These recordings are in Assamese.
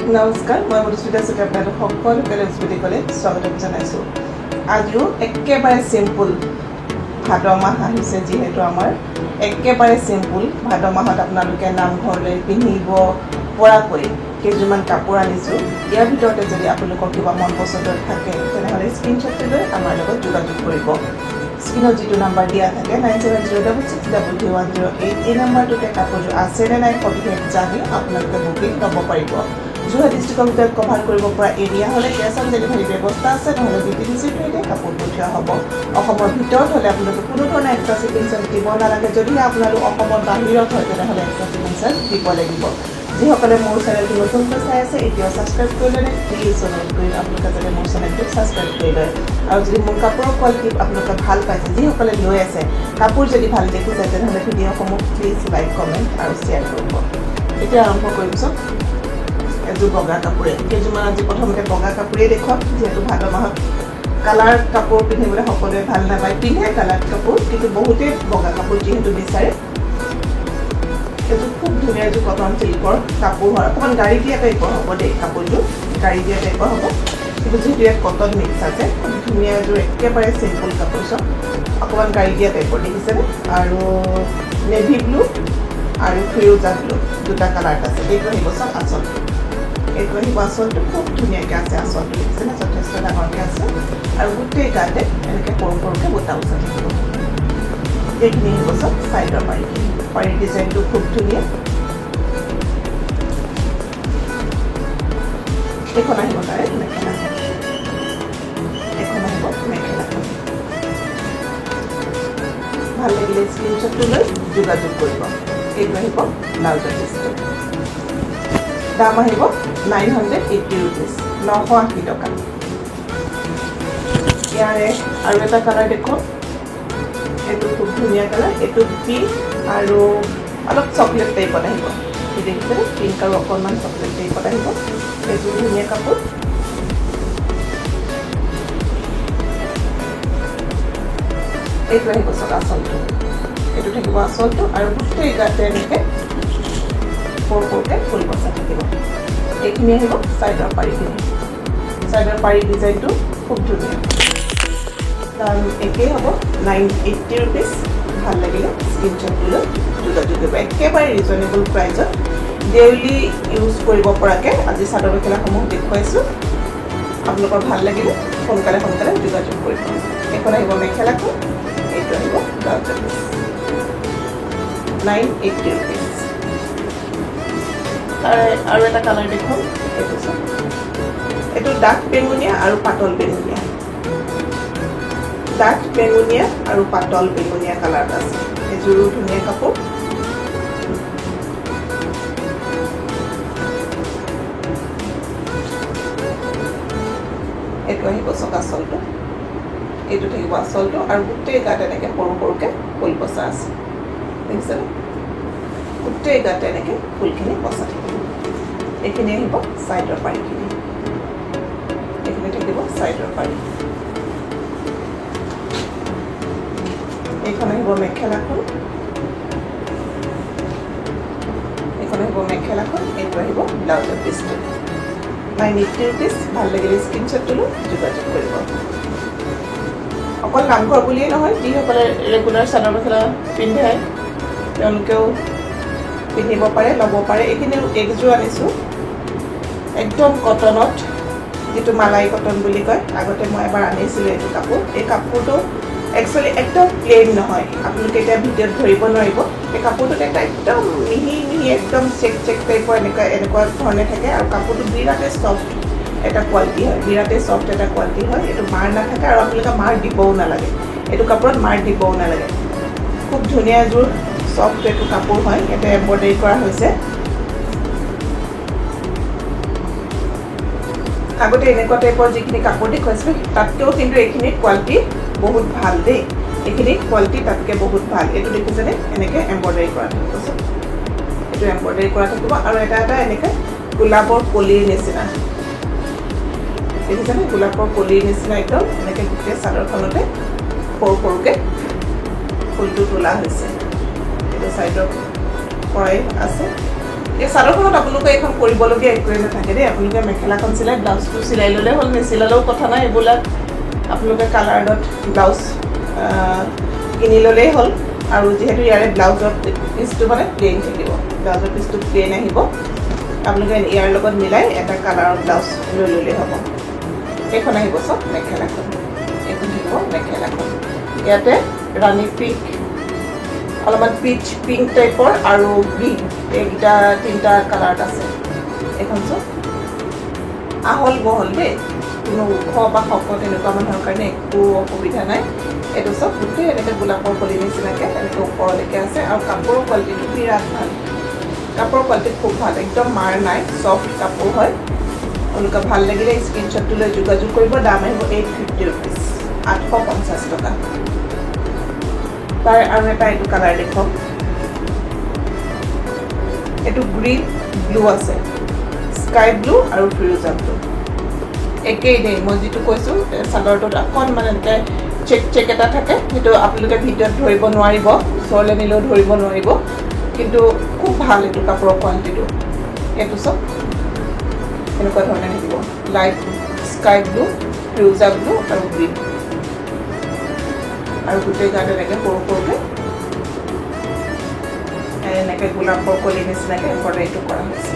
নমস্কাৰ মই মধুস্মিতা চুতীয়া আপোনালোক সকলোকে লক্ষ্মী কলেজ স্বাগতম জনাইছোঁ আজিও একেবাৰে সিম্পল ভাদ মাহ আহিছে যিহেতু আমাৰ একেবাৰে সিম্পল ভাদ মাহত আপোনালোকে নামঘৰলৈ পিন্ধিব পৰাকৈ কেইজনমান কাপোৰ আনিছোঁ ইয়াৰ ভিতৰতে যদি আপোনালোকৰ কিবা মন পছন্দৰ থাকে তেনেহ'লে স্ক্ৰীনশ্বট লৈ আমাৰ লগত যোগাযোগ কৰিব স্ক্ৰীনত যিটো নাম্বাৰ দিয়া থাকে 9706630108 এই নাম্বাৰটোতে কাপোৰযোৰ আছে নে নাই সবিশেষ জানি আপোনালোকে বুকিং ল'ব পাৰিব যোৰহাট ডিষ্ট্ৰিক্টৰ ভিতৰত কভাৰ কৰিব পৰা এৰিয়া হ'লে কেছ অন ডেলিভাৰী ব্যৱস্থা আছে নহ'লে ডিটিডিচিৰ থ্ৰুতে কাপোৰ পঠিওৱা হ'ব অসমৰ ভিতৰত হ'লে আপোনালোকে কোনো ধৰণৰ এক্সট্ৰা শিপিং চাৰ্জ দিব নালাগে যদি আপোনালোক অসমৰ বাহিৰত হয় তেনেহ'লে এক্সট্ৰা শিপিং চাৰ্জ দিব লাগিব যিসকলে মোৰ চেনেলটো নতুনকৈ চাই আছে এতিয়াও ছাবস্ক্ৰাইব কৰি ল'লে প্লিজ অনুৰোধ কৰি আপোনালোকে যাতে মোৰ চেনেলটো ছাবস্ক্ৰাইব কৰি লয় আৰু যদি মোৰ কাপোৰৰ কোৱালিটি আপোনালোকে ভাল পাইছে যিসকলে লৈ আছে কাপোৰ যদি ভাল দেখিছে তেনেহ'লে ভিডিঅ'সমূহ প্লিজ লাইক কমেণ্ট আৰু শ্বেয়াৰ কৰিব এতিয়া আৰম্ভ কৰিছোঁ এযোৰ বগা কাপোৰে কেইযোৰমান আজি প্ৰথমতে বগা কাপোৰেই দেখুৱাম যিহেতু ভাদ মাহত কালাৰ কাপোৰ পিন্ধিবলৈ সকলোৱে ভাল নাপায় পিন্ধে কালাৰ কাপোৰ কিন্তু বহুতেই বগা কাপোৰ যিহেতু বিচাৰে এযোৰ খুব ধুনীয়া এযোৰ কটন চিল্কৰ কাপোৰ হয় অকণমান গাড়ী দিয়া টাইপৰ হ'ব দেই কাপোৰযোৰ গাড়ী দিয়া টাইপৰ হ'ব কিন্তু যিহেতু ইয়াত কটন মিক্স আছে খুব ধুনীয়া এযোৰ একেবাৰে চিম্পল কাপোৰ চব অকণমান গাড়ী দিয়া টাইপৰ দেখিছেনে আৰু নেভি ব্লু আৰু ফিৰোজা ব্লু দুটা কালাৰত আছে এইটো আহিব চব আচল এইটো আহিব আচলটো খুব ধুনীয়াকৈ আছে আচলটো দেখিছেনে যথেষ্ট ডাঙৰকৈ আছে আৰু গোটেই গাতে এনেকৈ সৰু সৰুকৈ বুটা উচা থাকিব এইখিনি আহিব চব চাইডৰ পাৰি ডিজাইনটো খুব ধুনীয়া এইখন আহিব তাৰে মেখেলা এইখন আহিব মেখেলাখন ভাল লাগিলে স্ক্ৰীনশ্বটটো লৈ যোগাযোগ কৰিব এইটো আহিব ব্লাউজৰ পিচটো দাম আহিব 980 rupees 980 টকা ইয়াৰে আৰু এটা কালাৰ দেখুন এইটো খুব ধুনীয়া কালাৰ এইটো পিংক আৰু অলপ চকলেট টাইপত আহিব এই দেখিছে পিংক আৰু অকণমান চকলেট টাইপত আহিব এইটো ধুনীয়া কাপোৰ এইটো আহিব চব আচলটো এইটো থাকিব আচলটো আৰু গোটেই গাতে এনেকৈ সৰু সৰুকৈ ফুল বচা থাকিব এইখিনি আহিব চাইডৰ পাৰিখিনি চাইডৰ পাৰি ডিজাইনটো খুব ধুনীয়া দাম একেই হ'ব 980 rupees ভাল লাগিলে স্ক্ৰীনশ্বটটো লৈ যোগাযোগ কৰিব একেবাৰে ৰিজনেবল প্ৰাইজত ডেইলি ইউজ কৰিব পৰাকৈ আজি চাদৰ মেখেলাসমূহ দেখুৱাইছোঁ আপোনালোকৰ ভাল লাগিলে সোনকালে যোগাযোগ কৰিব এইখন আহিব মেখেলাখন এইটো আহিব ব্লাউজৰ পিচ 980 rupees আৰু এটা কালাৰ দেখুন এইটো চাওক এইটো ডাঠ বেঙুনীয়া আৰু পাতল বেঙুনীয়া ডাঠ বেঙুনীয়া আৰু পাতল বেঙুনীয়া কালাৰ আছে এযোৰো ধুনীয়া কাপোৰ এইটো আহিব চক আচলটো এইটো থাকিব আচলটো আৰু গোটেই গাত এনেকৈ সৰু সৰুকৈ ফুল বচা আছে দেখিছেনে গোটেই গাতে এনেকৈ ফুলখিনি বচা থাকিব এইখিনি আহিব চাইডৰ পাৰিখিনি এইখিনি থাকিব চাইডৰ পাৰি এইখন আহিব মেখেলাখন এইটো আহিব ব্লাউজৰ পিচটো 980 rupees ভাল লাগিলে স্ক্ৰীনশ্বটটো লৈ যোগাযোগ কৰিব অকল নামঘৰ বুলিয়েই নহয় যিসকলে ৰেগুলাৰ চাদৰ মেখেলা পিন্ধে তেওঁলোকেও পিন্ধিব পাৰে ল'ব পাৰে এইখিনি একযোৰ আনিছোঁ একদম কটনত যিটো মালাই কটন বুলি কয় আগতে মই এবাৰ আনিছিলোঁ এইটো কাপোৰ এই কাপোৰটো একচুৱেলি একদম প্লেইন নহয় আপোনালোকে এতিয়া ভিডিঅ'ত ধৰিব নোৱাৰিব এই কাপোৰটোত এটা একদম মিহি একদম চেক টাইপৰ এনেকুৱা ধৰণে থাকে আৰু কাপোৰটো বিৰাটে চফ্ট এটা কোৱালিটি হয় এইটো মাৰ নাথাকে আৰু আপোনালোকে মাৰ দিবও নালাগে এইটো কাপোৰত মাৰ দিবও নালাগে খুব ধুনীয়া এযোৰ চফ্ট এইটো কাপোৰ হয় ইয়াতে এম্ব্ৰইডাৰী কৰা হৈছে আগতে এনেকুৱা টাইপৰ যিখিনি কাপোৰ দেখুৱাইছিলোঁ তাতকৈও কিন্তু এইখিনিৰ কোৱালিটি বহুত ভাল দেই এইখিনি কোৱালিটি তাতকৈ বহুত ভাল এইটো দেখিছেনে এনেকৈ এম্ব্ৰইডাৰী কৰা থাকিব এইটো এম্ব্ৰইডাৰী কৰা থাকিব আৰু এটা এনেকৈ গোলাপৰ কলিৰ নিচিনা দেখিছেনে গোলাপৰ কলিৰ নিচিনা একদম এনেকৈ গোটেই চাদৰখনতে সৰু সৰুকৈ ফুলটো তোলা হৈছে এইটো চাইডৰ পৰাই আছে এই চাদৰখনত আপোনালোকে এখন কৰিবলগীয়া একোৱে নাথাকে দেই আপোনালোকে মেখেলাখন চিলাই ব্লাউজটো চিলাই ল'লে হ'ল নিচিলালেও কথা নাই এইবিলাক আপোনালোকে কালাৰত ব্লাউজ কিনি ল'লেই হ'ল আৰু যেহেতু ইয়াৰে ব্লাউজৰ পিচটো মানে প্লেইন থাকিব ব্লাউজৰ পিচটো প্লেইন আহিব আপোনালোকে ইয়াৰ লগত মিলাই এটা কালাৰৰ ব্লাউজ লৈ ল'লেই হ'ব এইখন আহিব চব মেখেলাখন এইখন থাকিব মেখেলাখন ইয়াতে ৰাণী পিংক অলপমান পিচ পিংক টাইপৰ আৰু গ্ৰীণ এইকেইটা তিনিটা কালাৰত আছে এইখন চব আহল বহল দেই কোনো ওখ বা শকত এনেকুৱা মানুহৰ কাৰণে একো অসুবিধা নাই এইটো চব গোটেই এনেকৈ গোলাপৰ কলি নিচিনাকৈ এনেকৈ ওপৰলৈকে আছে আৰু কাপোৰৰ কোৱালিটিটো বিৰাট ভাল কাপোৰৰ কোৱালিটি খুব ভাল একদম মাৰ নাই চফ্ট কাপোৰ হয় আপোনালোকে ভাল লাগিলে স্ক্ৰীনশ্বটটো লৈ যোগাযোগ কৰিব দাম আহিব 850 ৰুপিজ 850 টকা তাৰ আৰু এটা এইটো কালাৰ দেখুৱাম এইটো গ্ৰীণ ব্লু আছে স্কাই ব্লু আৰু ফিৰোজা ব্লু একেই দেই মই যিটো কৈছোঁ চাদৰটোত অকণমান এনেকৈ চেক এটা থাকে সেইটো আপোনালোকে ভিতৰত ধৰিব নোৱাৰিব ওচৰলৈ নিলেও ধৰিব নোৱাৰিব কিন্তু খুব ভাল এইটো কাপোৰৰ কোৱালিটিটো এইটো চব এনেকুৱা ধৰণে থাকিব light sky blue Firoza blue আৰু গ্ৰীণ আৰু গোটেই গাত এনেকৈ সৰু সৰুকৈ এনেকৈ গোলাপৰ কলি নিচিনাকৈ এম্ব্ৰইডাৰীটো কৰা হৈছে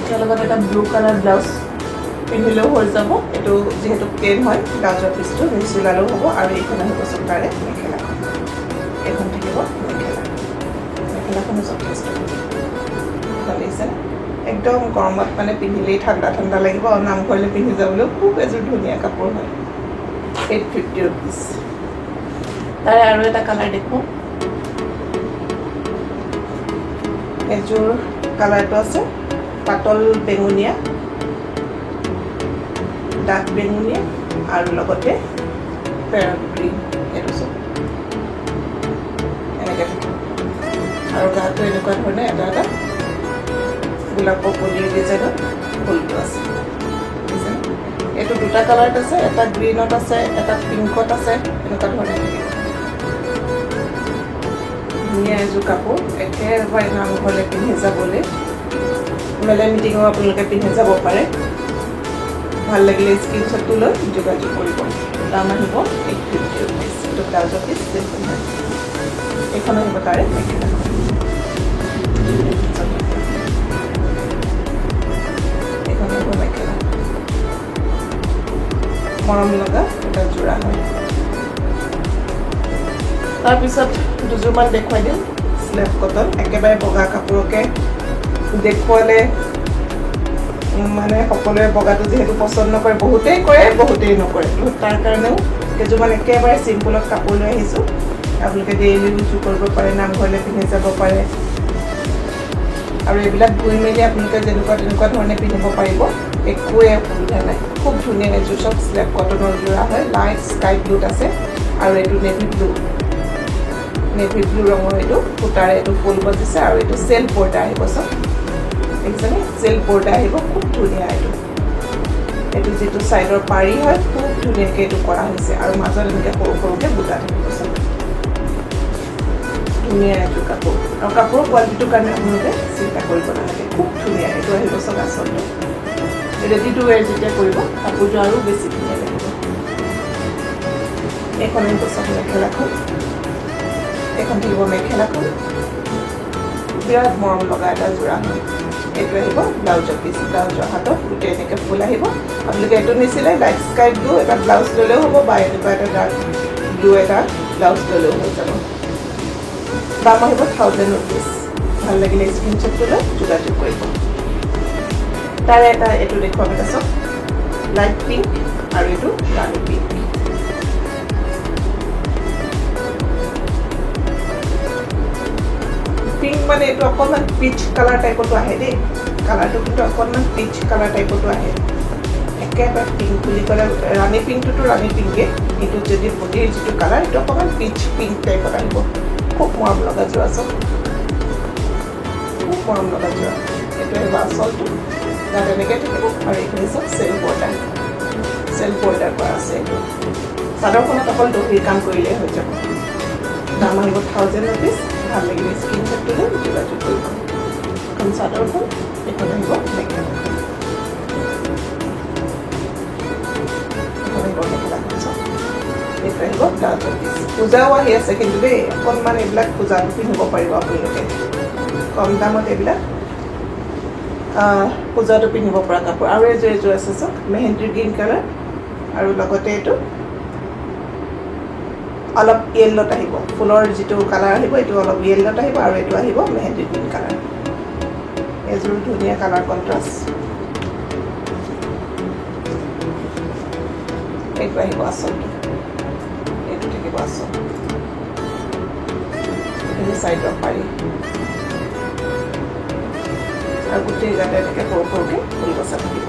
ইয়াৰ লগত এটা ব্লু কালাৰ ব্লাউজ পিন্ধিলেও হৈ যাব এইটো যিহেতু প্লেইন হয় ব্লাউজৰ পিচটো নিচিলালেও হ'ব আৰু এইখন আহিব চকাৰে মেখেলাখন এইখন থাকিব মেখেলাখনো যথেষ্ট ভাল লাগিছে একদম গৰমত মানে পিন্ধিলেই ঠাণ্ডা ঠাণ্ডা লাগিব আৰু নামঘৰলৈ পিন্ধি যাবলৈও খুব এযোৰ ধুনীয়া কাপোৰ হয় 850 ৰুপিজ তাৰে আৰু এটা কালাৰ দেখোঁ এযোৰ কালাৰটো আছে পাতল বেঙুনীয়া ডাৰ্ক বেঙুনীয়া আৰু লগতে পেৰট গ্ৰীণ এইটো চব এনেকৈ থাকিব আৰু গাটো এনেকুৱা ধৰণে এটা এটা গোলাপৰ কলিৰ ডিজাইনত ফুলটো আছে এইটো দুটা কালাৰত আছে এটা গ্ৰীণত আছে এটা পিংকত আছে এনেকুৱা ধৰণে থাকিব ধুনীয়া এযোৰ কাপোৰ একেবাৰে নামঘৰলৈ পিন্ধি যাবলৈ মেলে মিটিঙো আপোনালোকে পিন্ধি যাব পাৰে ভাল লাগিলে স্ক্ৰীনশ্বটটো লৈ যোগাযোগ কৰিব দাম আহিব 850 ৰুপিজ এইটো ব্লাউজৰ পিচ এইখন আহিব তাৰে মেখেলাখন এইখন আহিব মেখেলা মৰম লগা এটা যোৰা হয় তাৰপিছত দুযোৰমান দেখুৱাই দিম স্লেব কটন একেবাৰে বগা কাপোৰকে দেখুৱালে মানে সকলোৱে বগাটো যিহেতু পচন্দ নকৰে বহুতেই কৰে বহুতেই নকৰে তাৰ কাৰণেও কেইযোৰমান একেবাৰে চিম্পুলত কাপোৰ লৈ আহিছোঁ আপোনালোকে ডেইলি ইউজ কৰিব পাৰে নামঘৰলৈ পিন্ধি যাব পাৰে আৰু এইবিলাক ধুই মেলি আপোনালোকে যেনেকুৱা তেনেকুৱা ধৰণে পিন্ধিব পাৰিব একোৱে অসুবিধা নাই খুব ধুনীয়া এযোৰ চব স্লেব কটনৰ যোৰা হয় লাইট স্কাই ব্লুত আছে আৰু এইটো নেভি ব্লু ৰঙৰ এইটো সূতাৰে এইটো ফুল বজিছে আৰু এইটো চেল্ফ বৰ্ডাৰ আহিব চব দেখিছেনে চেল্ফ বৰ্ডাৰ আহিব খুব ধুনীয়া এইটো যিটো ছাইডৰ পাৰি হয় খুব ধুনীয়াকৈ এইটো কৰা হৈছে আৰু মাজত এনেকৈ সৰু সৰুকৈ বুটা থাকিব চব ধুনীয়া এইটো কাপোৰ আৰু কাপোৰৰ কোৱালিটিটোৰ কাৰণে আপোনালোকে চিন্তা কৰিব নালাগে খুব ধুনীয়া এইটো আহিব চব আচলতে ৰেডি টু ৱেৰ যেতিয়া কৰিব কাপোৰটো আৰু বেছি ধুনীয়া লাগিব এইখন আহিব চব মেখেলাখন এইখন থাকিব মেখেলাখন বিৰাট মৰম লগা এটা যোৰা হয় এইটো আহিব ব্লাউজৰ পিচ ব্লাউজৰ হাতত গোটেই এনেকৈ ফুল আহিব আপোনালোকে এইটো নিচিলে লাইট স্কাই ব্লু এটা ব্লাউজ ল'লেও হ'ব বা এনেকুৱা এটা ডাৰ্ক ব্লু এটা ব্লাউজ ল'লেও হৈ যাব দাম আহিব 1000 ৰুপিজ ভাল লাগিলে স্ক্ৰীনশ্বটটো লৈ যোগাযোগ কৰিব তাৰে এটা এইটো দেখুৱাম এটা চব লাইট পিংক আৰু এইটো ৰাণী পিংক পিংক মানে এইটো অকণমান পিচ কালাৰ টাইপতো আহে দেই কালাৰটো কিন্তু অকণমান পিচ কালাৰ টাইপতো আহে একেবাৰে পিংক বুলি ক'লে ৰাণী পিংকটোতো ৰাণী পিংকে এইটো যদি বডিৰ যিটো কালাৰ এইটো অকণমান পিচ পিংক টাইপত আহিব খুব মৰম লগা যোৰা চব খুব মৰম লগা যোৰা এইটো আহিব আচলটো তাত এনেকৈ থাকিব আৰু এইখিনি চব চেল্ফ বৰ্ডাৰ কৰা আছে এইটো চাদৰখনত অকল দহিৰ কাম কৰিলেই হৈ যাব দাম আহিব 1000 ৰুপিজ ভাল লাগিলে স্ক্ৰীনশ্বটটো লৈ যোগাযোগ কৰিব এখন চাদৰখন এখন আহিব মেখেলাখন এইটো আহিব ব্লাউজৰ পিচ পূজাও আহি আছে কিন্তু দেই অকণমান এইবিলাক পূজাটো পিন্ধিব পাৰিব আপোনালোকে কম দামত এইবিলাক পূজাটো পিন্ধিব পৰা কাপোৰ আৰু এযোৰ আছে চাওক মেহেন্দি গ্ৰীণ কালাৰ আৰু লগতে এইটো অলপ য়েল্লত আহিব ফুলৰ যিটো কালাৰ আহিব এইটো অলপ য়েল্লত আহিব আৰু এইটো আহিব মেহেন্দি গ্ৰীণ কালাৰ এযোৰ ধুনীয়া কালাৰ কণ্ট্ৰাষ্ট এইটো আহিব আচলটো এইটো থাকিব আচল এইখিনি চাইডত পাৰি আৰু গোটেই গাতে এনেকৈ সৰু সৰুকৈ ফুল বচা থাকিব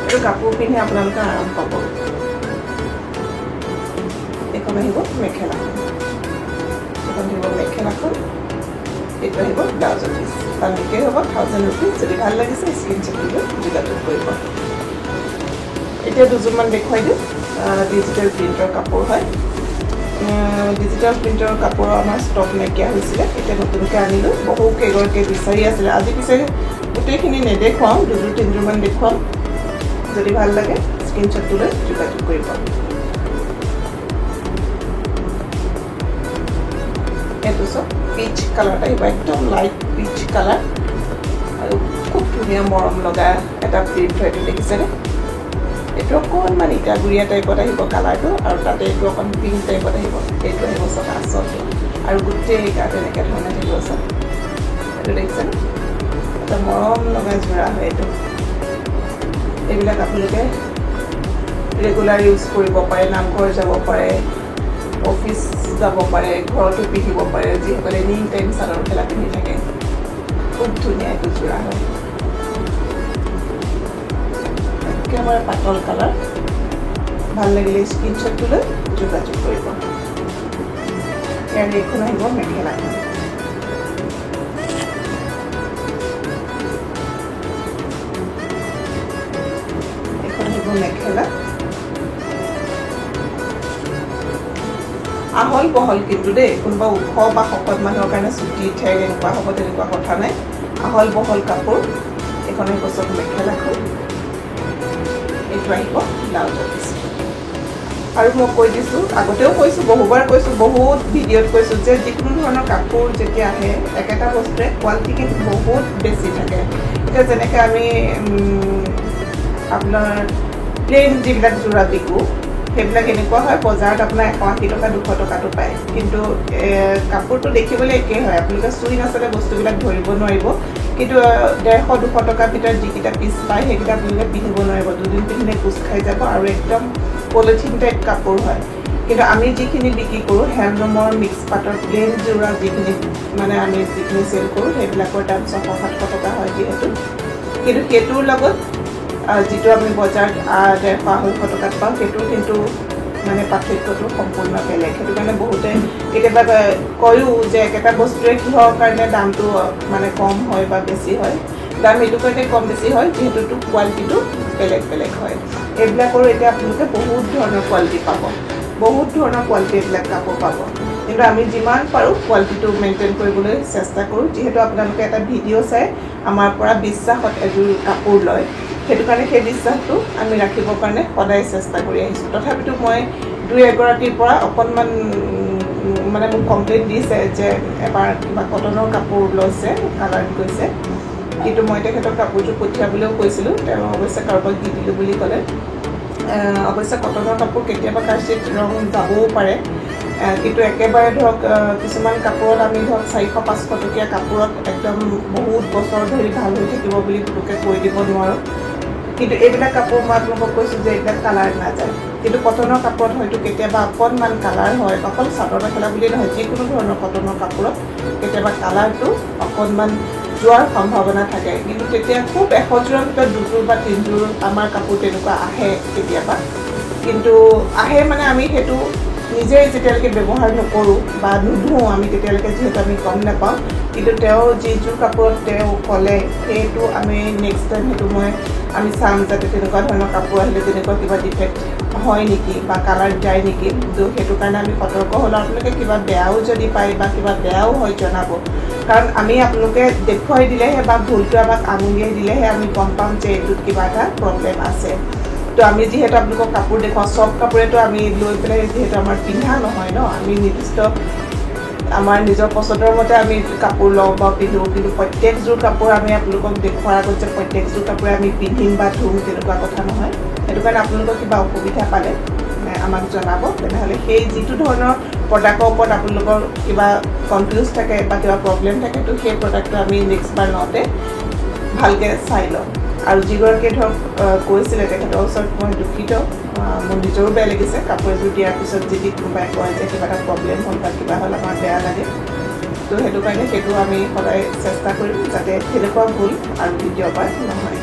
এইটো কাপোৰ পিন্ধি আপোনালোকে আৰাম পাব এইখন আহিব মেখেলাখন এইখন আহিব মেখেলাখন এইটো আহিব ব্লাউজৰ পিচ দামটোকেই হ'ব 1000 rupees যদি ভাল লাগিছে স্ক্ৰীনশ্বট লৈ যোগাযোগ কৰিব এতিয়া দুযোৰমান দেখুৱাই দিওঁ ডিজিটেল প্ৰিণ্টৰ কাপোৰ হয় ডিজিটেল প্ৰিণ্টৰ কাপোৰৰ আমাৰ ষ্টক নাইকিয়া হৈছিলে এতিয়া নতুনকৈ আনিলোঁ বহু কেইগৰাকীয়ে বিচাৰি আছিলে আজি পিছে গোটেইখিনি নেদেখুৱাওঁ দুযোৰ তিনিযোৰমান দেখুৱাম যদি ভাল লাগে স্ক্ৰীনশ্বটটো লৈ যোগাযোগ কৰিব এইটো চব পিচ কালাৰ আহিব একদম লাইট পিচ কালাৰ আৰু খুব ধুনীয়া মৰম লগা এটা প্ৰিণ্ট হয় এইটো দেখিছেনে এইটো অকণমান ইটাগুৰিয়া টাইপত আহিব কালাৰটো আৰু তাতে এইটো অকণ পিংক টাইপত আহিব এইটো আহিব চব আচলটো আৰু গোটেই গাত এনেকৈ ধৰণে থাকিব চব এইটো দেখিছেনে এটা মৰম লগা যোৰা হয় এইটো এইবিলাক আপোনালোকে ৰেগুলাৰ ইউজ কৰিব পাৰে নামঘৰ যাব পাৰে অফিচ যাব পাৰে ঘৰতো পিন্ধিব পাৰে যিসকলে এনি টাইম চাদৰ মেখেলা পিন্ধি থাকে খুব ধুনীয়া এইটো যোৰা হয় একেবাৰে পাতল কালাৰ ভাল লাগিলে স্ক্ৰীনশ্বটটো লৈ যোগাযোগ কৰিব ইয়াৰ এইখন আহিব মেখেলাখন এইখন আহিব মেখেলা আহল বহল কিন্তু দেই কোনোবা ওখ বা শকত মানুহৰ কাৰণে চুটি ঠেক এনেকুৱা হ'ব তেনেকুৱা কথা নাই আহল বহল কাপোৰ এইখন আহিব চব মেখেলাখন এইটো আহিব ব্লাউজৰ পিচ আৰু মই কৈ দিছোঁ আগতেও কৈছোঁ বহুবাৰ কৈছোঁ বহুত ভিডিঅ'ত কৈছোঁ যে যিকোনো ধৰণৰ কাপোৰ যেতিয়া আহে একেটা বস্তুৱে কোৱালিটি কিন্তু বহুত বেছি থাকে এতিয়া যেনেকৈ আমি আপোনাৰ প্লেইন যিবিলাক যোৰা বিকোঁ সেইবিলাক এনেকুৱা হয় বজাৰত আপোনাৰ 180 টকা 200 টকাটো পায় কিন্তু কাপোৰটো দেখিবলৈ একেই হয় আপোনালোকে চুই নাচালে বস্তুবিলাক ধৰিব নোৱাৰিব কিন্তু 150-200 টকাৰ ভিতৰত যিকেইটা পিচ পায় সেইকেইটা আপোনালোকে পিন্ধিব নোৱাৰিব দুদিন পিন্ধিলে কোচ খাই যাব আৰু একদম পলিথিন টাইপ কাপোৰ হয় কিন্তু আমি যিখিনি বিক্ৰী কৰোঁ হেণ্ডলুমৰ মিক্স পাটৰ প্লেইন যোৰা যিখিনি মানে আমি যিখিনি চেল কৰোঁ সেইবিলাকৰ দাম 600-700 টকা হয় যিহেতু কিন্তু সেইটোৰ লগত যিটো আমি বজাৰত 150-200 টকাত পাওঁ সেইটো কিন্তু মানে পাৰ্থক্যটো সম্পূৰ্ণ বেলেগ সেইটো কাৰণে বহুতে কেতিয়াবা কয়ও যে একেটা বস্তুৰে কিহৰ কাৰণে দামটো মানে কম হয় বা বেছি হয় দাম এইটো কাৰণে কম বেছি হয় যিহেতুটো কোৱালিটিটো বেলেগ বেলেগ হয় এইবিলাকৰো এতিয়া আপোনালোকে বহুত ধৰণৰ কোৱালিটি পাব বহুত ধৰণৰ কোৱালিটি এইবিলাক কাপোৰ পাব কিন্তু আমি যিমান পাৰোঁ কোৱালিটিটো মেইনটেইন কৰিবলৈ চেষ্টা কৰোঁ যিহেতু আপোনালোকে এটা ভিডিঅ' চাই আমাৰ পৰা বিশ্বাসত এযোৰ কাপোৰ লয় সেইটো কাৰণে সেই বিশ্বাসটো আমি ৰাখিবৰ কাৰণে সদায় চেষ্টা কৰি আহিছোঁ তথাপিতো মই দুই এগৰাকীৰ পৰা অকণমান মানে মোক কমপ্লেইন দিছে যে এবাৰ কিবা কটনৰ কাপোৰ লৈছে কালাৰ গৈছে কিন্তু মই তেখেতক কাপোৰটো পঠিয়াবলৈও কৈছিলোঁ তেওঁ অৱশ্যে কাৰোবাক দি দিলোঁ বুলি ক'লে অৱশ্যে কটনৰ কাপোৰ কেতিয়াবা কাৰ্চিত ৰং যাবও পাৰে কিন্তু একেবাৰে ধৰক কিছুমান কাপোৰত আমি ধৰক 400-500 টকীয়া কাপোৰত একদম বহুত বছৰ ধৰি ভাল হৈ থাকিব বুলি পুতুককৈ কৈ দিব নোৱাৰোঁ কিন্তু এইবিলাক কাপোৰ মই আপোনালোকক কৈছোঁ যে এইবিলাক কালাৰ নাযায় কিন্তু কটনৰ কাপোৰত হয়তো কেতিয়াবা অকণমান কালাৰ হয় অকল চাদৰ মেখেলা বুলিয়েই নহয় যিকোনো ধৰণৰ কটনৰ কাপোৰত কেতিয়াবা কালাৰটো অকণমান যোৱাৰ সম্ভাৱনা থাকে কিন্তু তেতিয়া খুব 100 যোৰৰ ভিতৰত 2যোৰ বা 3যোৰ আমাৰ কাপোৰ তেনেকুৱা আহে কেতিয়াবা কিন্তু আহে মানে আমি সেইটো নিজে যেতিয়ালৈকে ব্যৱহাৰ নকৰোঁ বা নুধুওঁ আমি তেতিয়ালৈকে যিহেতু আমি গম নাপাওঁ কিন্তু তেওঁ যিযোৰ কাপোৰত তেওঁ ক'লে সেইটো আমি নেক্সট টাইম সেইটো মই আমি চাম যাতে তেনেকুৱা ধৰণৰ কাপোৰ আহিলে তেনেকুৱা কিবা ডিফেক্ট হয় নেকি বা কালাৰ যায় নেকি তো সেইটো কাৰণে আমি সতৰ্ক হ'লে আপোনালোকে কিবা বেয়াও যদি পায় বা কিবা বেয়াও হয় জনাব কাৰণ আমি আপোনালোকে দেখুৱাই দিলেহে বা ভুলটো আমাক আঙুলিয়াই দিলেহে আমি গম পাম যে এইটোত কিবা এটা প্ৰব্লেম আছে তো আমি যিহেতু আপোনালোকক কাপোৰ দেখুৱাওঁ চব কাপোৰেতো আমি লৈ পেলাই যিহেতু আমাৰ পিন্ধা নহয় ন আমি নিৰ্দিষ্ট আমাৰ নিজৰ পছন্দৰ মতে আমি কাপোৰ লওঁ বা পিন্ধোঁ কিন্তু প্ৰত্যেকযোৰ কাপোৰ আমি আপোনালোকক দেখুৱাৰ আগত যে প্ৰত্যেকযোৰ কাপোৰে আমি পিন্ধিম বা ধুম তেনেকুৱা কথা নহয় সেইটো কাৰণে আপোনালোকৰ কিবা অসুবিধা পালে আমাক জনাব তেনেহ'লে সেই যিটো ধৰণৰ প্ৰডাক্টৰ ওপৰত আপোনালোকৰ কিবা কনফিউজ থাকে বা কিবা প্ৰব্লেম থাকে তো সেই প্ৰডাক্টটো আমি নেক্সট বাৰ লওঁতে ভালকৈ চাই লওঁ আৰু যিগৰাকীয়ে ধৰক কৈছিলে তেখেতৰ ওচৰত মই দুখিত মোৰ নিজৰো বেয়া লাগিছে কাপোৰ এযোৰ দিয়াৰ পিছত যদি কোনোবাই কয় যে কিবা এটা প্ৰব্লেম হ'ল বা কিবা হ'ল আমাৰ বেয়া লাগে তো সেইটো কাৰণে সেইটো আমি সদায় চেষ্টা কৰিম যাতে তেনেকুৱা ভুল আৰু দ্বিতীয়বাৰ নহয়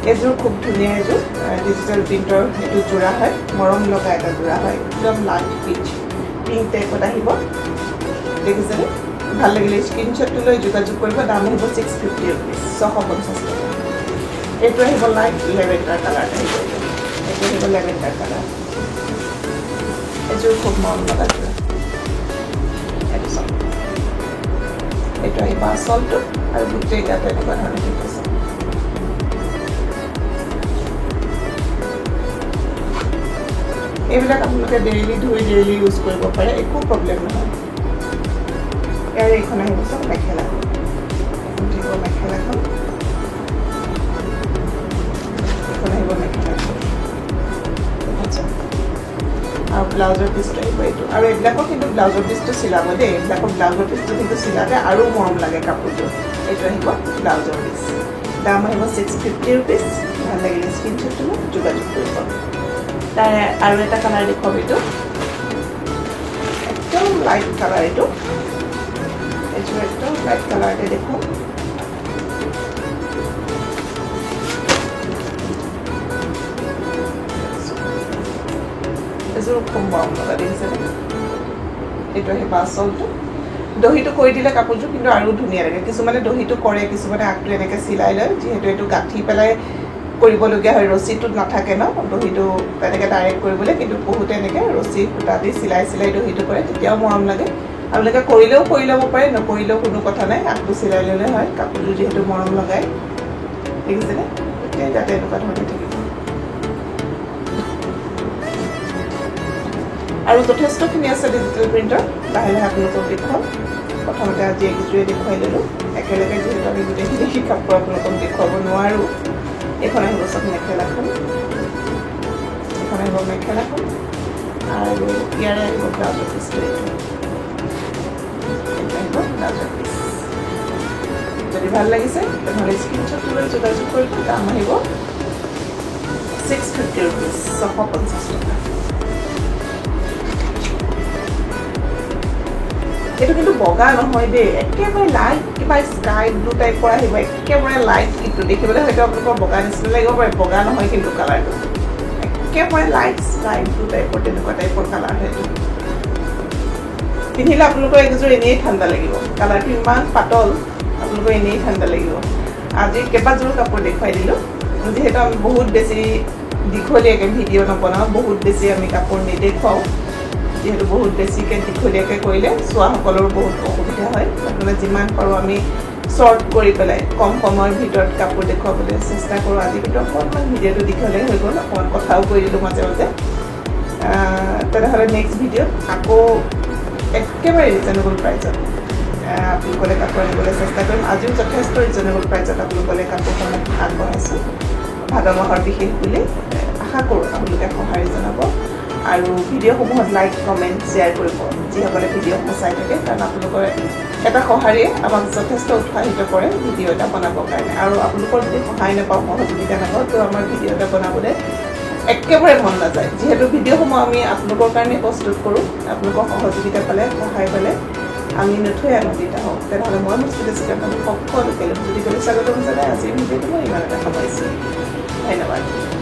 এযোৰ খুব ধুনীয়া এযোৰ ডিজিটেল প্ৰিণ্টৰ এইটো যোৰা হয় মৰম লগা এটা যোৰা হয় একদম লাইট পিংক টাইপত আহিব দেখিছেনে ভাল লাগিলে স্ক্ৰীনশ্বটটো লৈ যোগাযোগ কৰিব দাম আহিব 650 ৰুপিজ 650 টকা এইটো আহিব লাইট লেভেণ্ডাৰ কালাৰ আহিব এইটো আহিব লেভেণ্ডাৰ কালাৰ এযোৰ খুব মৰম লগা যোৰা এইটো আহিব আচলটো আৰু গোটেই গাতে এনেকুৱা ধৰণে দেখিছে এইবিলাক আপোনালোকে ডেইলি ধুই ডেইলি ইউজ কৰিব পাৰে একো প্ৰব্লেম নহয় ইয়াৰ এইখন আহিব চব মেখেলাখন থাকিব মেখেলাখন এইখন আহিব মেখেলাখন আৰু ব্লাউজৰ পিচটো আহিব এইটো আৰু এইবিলাকৰ কিন্তু ব্লাউজৰ পিচটো চিলাব দেই এইবিলাকৰ ব্লাউজৰ পিচটো কিন্তু চিলালে আৰু মৰম লাগে কাপোৰটো এইটো আহিব ব্লাউজৰ পিচ দাম আহিব 650 ৰুপিজ ভাল লাগিলে স্ক্ৰীনশ্বটটো যোগাযোগ কৰিব তাৰে আৰু এটা কালাৰ দেখুৱাম এইটো একদম লাইট কালাৰ এইটো একদম লাইট কালাৰতে দেখুৱাম এযোৰ খুব মৰম লগা দেখিছেনে এইটো আহিব আচলটো দহিটো কৰি দিলে কাপোৰযোৰ কিন্তু আৰু ধুনীয়া লাগে কিছুমানে দহিটো কৰে কিছুমানে আগটো এনেকৈ চিলাই লয় যিহেতু এইটো গাঁঠি পেলাই কৰিবলগীয়া হয় ৰছীটোত নাথাকে ন দহিটো তেনেকৈ ডাইৰেক্ট কৰিবলৈ কিন্তু বহুতে এনেকৈ ৰছী সূতা দি চিলাই দহিটো কৰে তেতিয়াও মৰম লাগে আপোনালোকে কৰিলেও কৰি ল'ব পাৰে নকৰিলেও কোনো কথা নাই আগটো চিলাই ল'লে হয় কাপোৰযোৰ যিহেতু মৰম লগাই দেখিছেনে এতিয়া যাতে এনেকুৱা ধৰণে থাকিব আৰু যথেষ্টখিনি আছে ডিজিটেল প্ৰিণ্টৰ লাহে লাহে আপোনালোকক দেখুৱাম প্ৰথমতে আজি এইকেইযোৰে দেখুৱাই ল'লোঁ একেলগে যিহেতু আমি গোটেইখিনি কাপোৰ আপোনালোকক দেখুৱাব নোৱাৰোঁ এইখন আহিব চব মেখেলাখন এইখন আহিব মেখেলাখন আৰু ইয়াৰে আহিব ব্লাউজৰ পিচটো এইটো আহিব ব্লাউজৰ পিচ যদি ভাল লাগিছে তেনেহ'লে স্ক্ৰীনশ্বটটো লৈ যোগাযোগ কৰিব দাম আহিব 650 ৰুপিজ 650 টকা এইটো কিন্তু বগা নহয় দেই একেবাৰে লাইট কিবা স্কাই ব্লু টাইপৰ আহিব একেবাৰে লাইট কিন্তু দেখিবলৈ হয়তো আপোনালোকৰ বগা নিচিনা লাগিব পাৰে বগা নহয় কিন্তু কালাৰটো একেবাৰে লাইট স্কাই ব্লু টাইপৰ তেনেকুৱা টাইপৰ কালাৰ সেইটো পিন্ধিলে আপোনালোকৰ একযোৰ এনেই ঠাণ্ডা লাগিব কালাৰটো ইমান পাতল আপোনালোকৰ এনেই ঠাণ্ডা লাগিব আজি কেইবাযোৰ কাপোৰ দেখুৱাই দিলোঁ যিহেতু আমি বহুত বেছি দীঘলীয়াকৈ ভিডিঅ' নবনাওঁ বহুত বেছি আমি কাপোৰ নেদেখুৱাওঁ যিহেতু বহুত বেছিকৈ দীঘলীয়াকৈ কৰিলে চোৱাসকলৰ বহুত অসুবিধা হয় আপোনালোকে যিমান পাৰোঁ আমি শ্বৰ্ট কৰি পেলাই কম সময়ৰ ভিতৰত কাপোৰ দেখুৱাবলৈ চেষ্টা কৰোঁ আজি কিন্তু অকণমান ভিডিঅ'টো দীঘলীয়া হৈ গ'ল অকণমান কথাও কৈ দিলোঁ মাজে মাজে তেনেহ'লে নেক্সট ভিডিঅ'ত আকৌ একেবাৰে ৰিজনেবল প্ৰাইচত আপোনালোকলৈ কাপোৰ আনিবলৈ চেষ্টা কৰিম আজিও যথেষ্ট ৰিজনেবল প্ৰাইচত আপোনালোকলৈ কাপোৰখন আগবঢ়াইছোঁ ভাদ মাহৰ বিশেষ বুলি আশা কৰোঁ আপোনালোকে সঁহাৰি জনাব আৰু ভিডিঅ'সমূহত লাইক কমেণ্ট শ্বেয়াৰ কৰিব যিসকলে ভিডিঅ'সমূহ চাই থাকে কাৰণ আপোনালোকৰ এটা সঁহাৰিয়ে আমাক যথেষ্ট উৎসাহিত কৰে ভিডিঅ' এটা বনাবৰ কাৰণে আৰু আপোনালোকৰ যদি সহায় নাপাওঁ সহযোগিতা নাপাওঁ তো আমাৰ ভিডিঅ' এটা বনাবলৈ একেবাৰে মন নাযায় যিহেতু ভিডিঅ'সমূহ আমি আপোনালোকৰ কাৰণে প্ৰস্তুত কৰোঁ আপোনালোকৰ সহযোগিতা পালে সহায় পালে আমি নথৈ আনন্দিত হওঁ তেনেহ'লে মই মুস্তুতে আপোনালোক সকলোকে যদি গ'লে স্বাগতম জনাই আজিৰ ভিডিঅ'টো মই ইমান এটা সামৰিছোঁ ধন্যবাদ